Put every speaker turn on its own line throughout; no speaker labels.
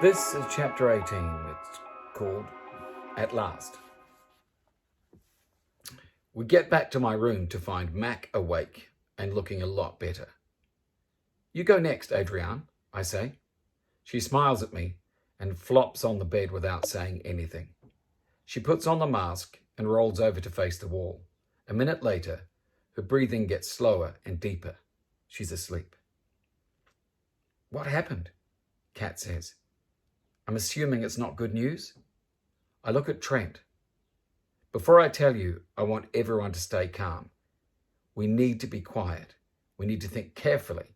This is chapter 18. It's called At Last. We get back to my room to find Mac awake and looking a lot better. You go next, Adrienne, I say. She smiles at me and flops on the bed without saying anything. She puts on the mask and rolls over to face the wall. A minute later, her breathing gets slower and deeper. She's asleep. What happened? Kat says. I'm assuming it's not good news. I look at Trent. Before I tell you, I want everyone to stay calm. We need to be quiet. We need to think carefully,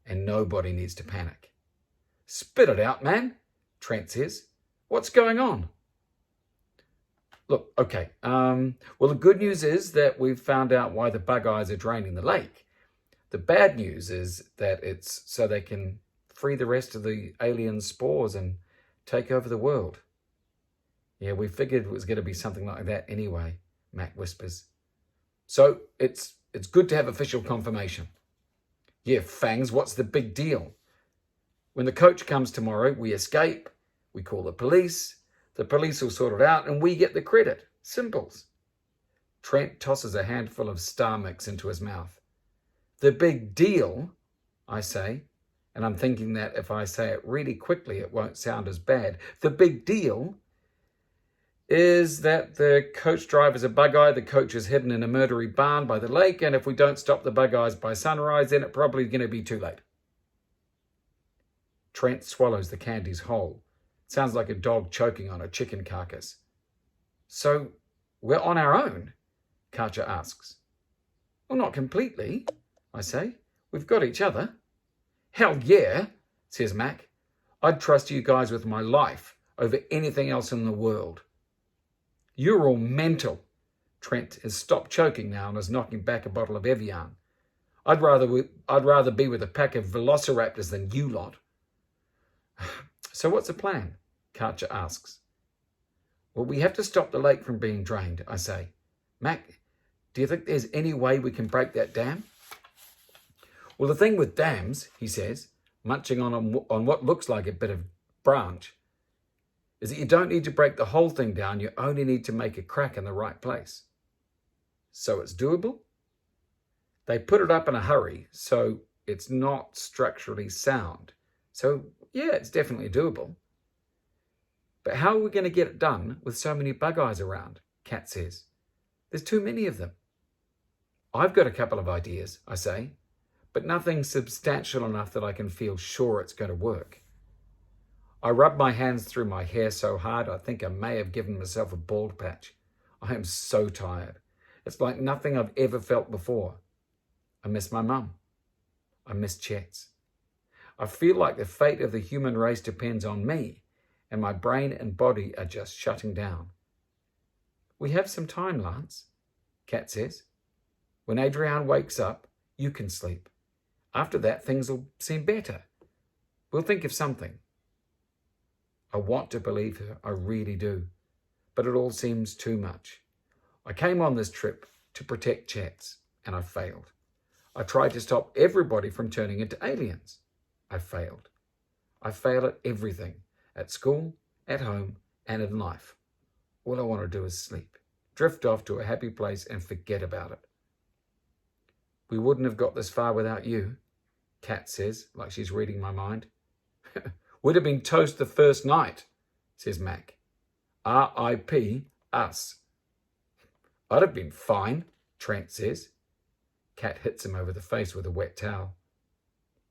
and nobody needs to panic. Spit it out, man, Trent says. What's going on? Look, okay. Well, the good news is that we've found out why the bug eyes are draining the lake. The bad news is that it's so they can free the rest of the alien spores and take over the world. Yeah, we figured it was going to be something like that anyway, Mac whispers. So it's good to have official confirmation. Yeah, Fangs, what's the big deal? When the coach comes tomorrow, we escape, we call the police will sort it out, and we get the credit. Simples. Trent tosses a handful of Star Mix into his mouth. The big deal, I say, and I'm thinking that if I say it really quickly, it won't sound as bad. The big deal is that the coach driver's a bug eye. The coach is hidden in a murdery barn by the lake, and if we don't stop the bug eyes by sunrise, then it's probably going to be too late. Trent swallows the candies whole. Sounds like a dog choking on a chicken carcass. So we're on our own? Katja asks. Well, not completely, I say. We've got each other. Hell yeah, says Mac. I'd trust you guys with my life over anything else in the world. You're all mental. Trent has stopped choking now and is knocking back a bottle of Evian. I'd rather be with a pack of velociraptors than you lot. So what's the plan? Katja asks. Well, we have to stop the lake from being drained, I say. Mac, do you think there's any way we can break that dam? Well, the thing with dams, he says, munching on what looks like a bit of branch, is that you don't need to break the whole thing down. You only need to make a crack in the right place. So it's doable? They put it up in a hurry, so it's not structurally sound. So, yeah, it's definitely doable. But how are we going to get it done with so many bug eyes around? Kat says. There's too many of them. I've got a couple of ideas, I say, but nothing substantial enough that I can feel sure it's going to work. I rub my hands through my hair so hard I think I may have given myself a bald patch. I am so tired. It's like nothing I've ever felt before. I miss my mum. I miss Chet's. I feel like the fate of the human race depends on me, and my brain and body are just shutting down. We have some time, Lance, Kat says. When Adrienne wakes up, you can sleep. After that, things will seem better. We'll think of something. I want to believe her, I really do, but it all seems too much. I came on this trip to protect Chats, and I failed. I tried to stop everybody from turning into aliens. I failed. I fail at everything, at school, at home, and in life. All I want to do is sleep, drift off to a happy place and forget about it. We wouldn't have got this far without you, Kat says, like she's reading my mind. Would have been toast the first night, says Mac. R.I.P. us. I'd have been fine, Trent says. Kat hits him over the face with a wet towel.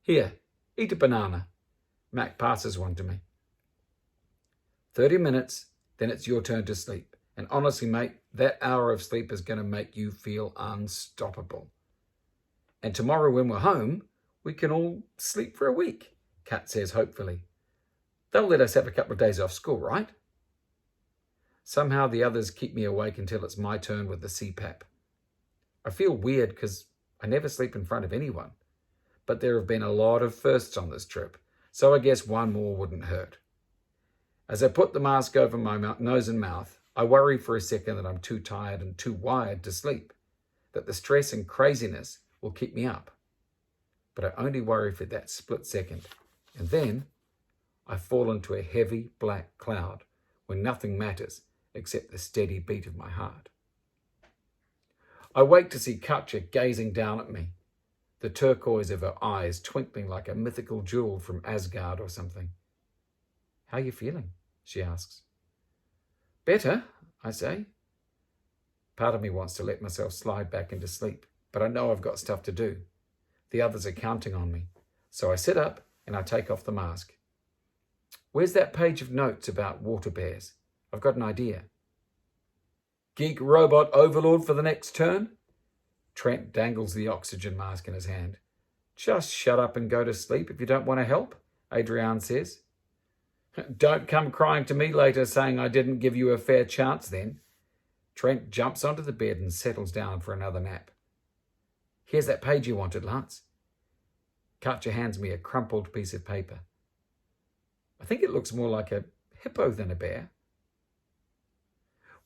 Here, eat a banana. Mac passes one to me. 30 minutes, then it's your turn to sleep. And honestly, mate, that hour of sleep is going to make you feel unstoppable. And tomorrow when we're home, we can all sleep for a week, Kat says hopefully. They'll let us have a couple of days off school, right? Somehow the others keep me awake until it's my turn with the CPAP. I feel weird because I never sleep in front of anyone. But there have been a lot of firsts on this trip, so I guess one more wouldn't hurt. As I put the mask over my nose and mouth, I worry for a second that I'm too tired and too wired to sleep, that the stress and craziness will keep me up. But I only worry for that split second. And then I fall into a heavy black cloud where nothing matters except the steady beat of my heart. I wake to see Katja gazing down at me, the turquoise of her eyes twinkling like a mythical jewel from Asgard or something. "How are you feeling?" she asks. "Better," I say. Part of me wants to let myself slide back into sleep, but I know I've got stuff to do. The others are counting on me. So I sit up and I take off the mask. "Where's that page of notes about water bears? I've got an idea." "Geek robot overlord for the next turn?" Trent dangles the oxygen mask in his hand. "Just shut up and go to sleep if you don't want to help," Adrian says. "Don't come crying to me later saying I didn't give you a fair chance then." Trent jumps onto the bed and settles down for another nap. "Here's that page you wanted, Lance." Katja hands me a crumpled piece of paper. "I think it looks more like a hippo than a bear."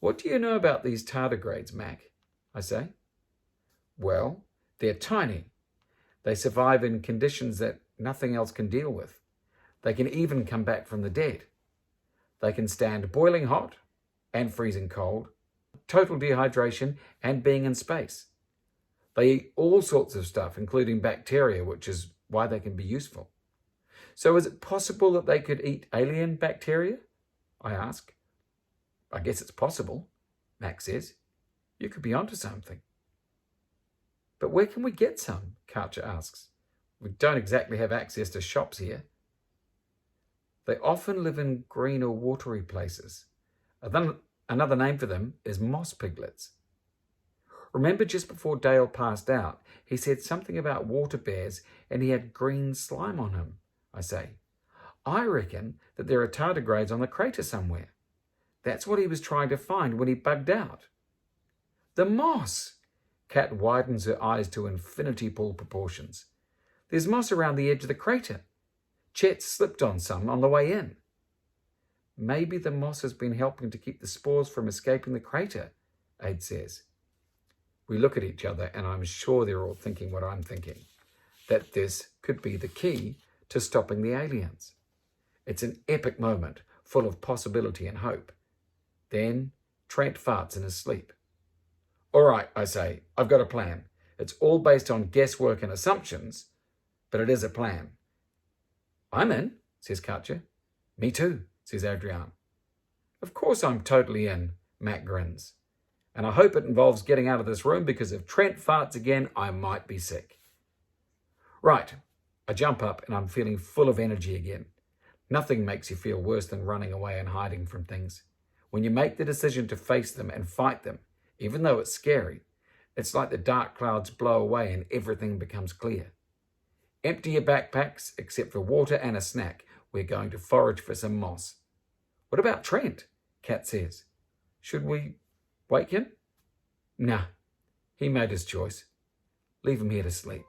"What do you know about these tardigrades, Mac?" I say. "Well, they're tiny. They survive in conditions that nothing else can deal with. They can even come back from the dead. They can stand boiling hot and freezing cold, total dehydration, and being in space. They eat all sorts of stuff, including bacteria, which is why they can be useful." "So is it possible that they could eat alien bacteria?" I ask. "I guess it's possible," Max says. "You could be onto something." "But where can we get some?" Katja asks. "We don't exactly have access to shops here." "They often live in green or watery places. Another name for them is moss piglets. Remember just before Dale passed out, he said something about water bears and he had green slime on him," I say. "I reckon that there are tardigrades on the crater somewhere. That's what he was trying to find when he bugged out." "The moss!" Kat widens her eyes to infinity pool proportions. "There's moss around the edge of the crater. Chet slipped on some on the way in." "Maybe the moss has been helping to keep the spores from escaping the crater," Aid says. We look at each other and I'm sure they're all thinking what I'm thinking, that this could be the key to stopping the aliens. It's an epic moment full of possibility and hope. Then Trent farts in his sleep. "All right," I say, "I've got a plan. It's all based on guesswork and assumptions, but it is a plan." "I'm in," says Katja. "Me too," says Adrian. "Of course I'm totally in," Matt grins. "And I hope it involves getting out of this room because if Trent farts again, I might be sick." Right, I jump up and I'm feeling full of energy again. Nothing makes you feel worse than running away and hiding from things. When you make the decision to face them and fight them, even though it's scary, it's like the dark clouds blow away and everything becomes clear. Empty your backpacks, except for water and a snack. We're going to forage for some moss. "What about Trent?" Kat says. "Should we wake him?" "Nah, he made his choice. Leave him here to sleep."